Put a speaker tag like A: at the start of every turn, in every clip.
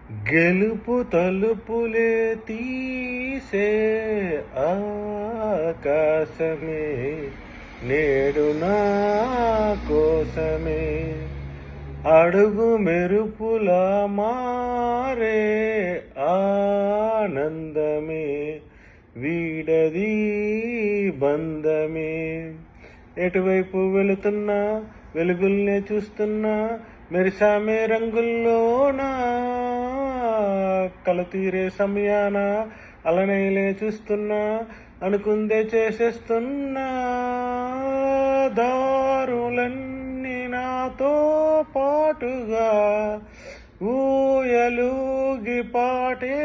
A: గెలుపు తలుపులే తీసే ఆకాశమే నేడు నా కోసమే, అడుగు మెరుపులా మారే ఆనందమే, వీడది బంధమే. ఎటువైపు వెళుతున్నా వెలుగుల్నే చూస్తున్నా, మెరిసామే రంగుల్లోనా, కల తీరే సమయాన అలనైలే చూస్తున్నా, అనుకుందే చేసేస్తున్నా. దారులన్నీ నాతో పాటుగా ఊయలూగి పాటే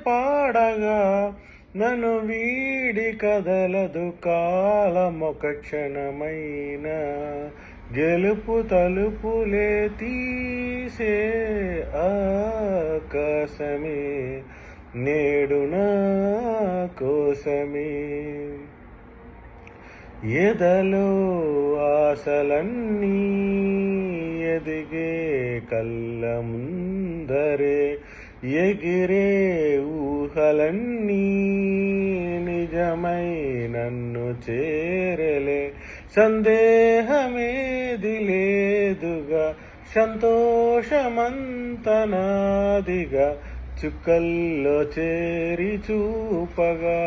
A: పాడగా, నన్ను వీడి కదలదు కాలమొక క్షణమైన. గెలుపు తలుపులే తీసే ఆకాశమే నేడు నా కోసమే. ఎదలో ఆశలన్నీ ఎదిగే కళ్ళ ముందరే, ఎగిరే ఊహలన్నీ నిజమై నన్ను చేరలే. సందేహమేది లేదుగా, సంతోషమంత నాదిగా, చుక్కల్లో చేరి చూపగా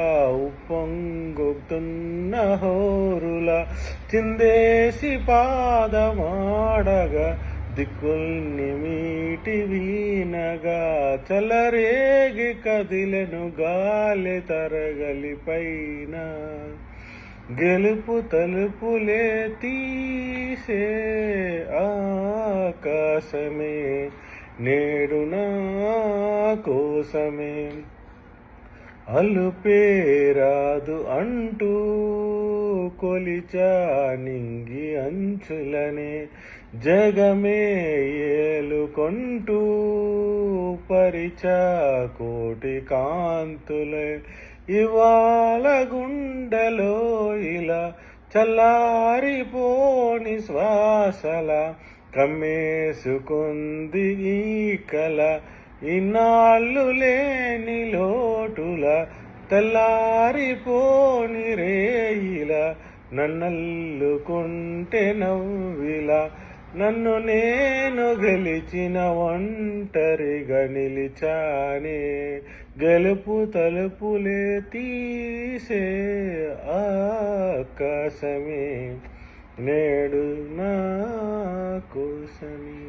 A: ఉప్పొంగుతున్న హోరుల, చిందేసి పాదమాడగా దిక్కుల్ని మీటి వీనగా, చలరేగి కదిలెను గాలి తరగలి పైన. గెలుపు తలుపులే తీసే ఆకాశమే నేడు నా కోసమే. అలుపేరాదు అంటూ కొలిచా నింగి అంచులనే, జగమే ఏలుకొంటూ పరిచా కోటి కాంతులే. ఇవాళ గుండెలో ఇలా చల్లారిపోని శ్వాసల కమ్మేసుకుంది ఈ కల, ఇన్నాళ్ళు లేని లోటుల తెల్లారిపోని రేయిల, నన్నల్లుకుంటే నవ్విలా, నన్ను నేను గెలిచిన ఒంటరిగా నిలిచానే. గెలుపు తలుపులే తీసే ఆకాశమే నేడు నా కోసమే.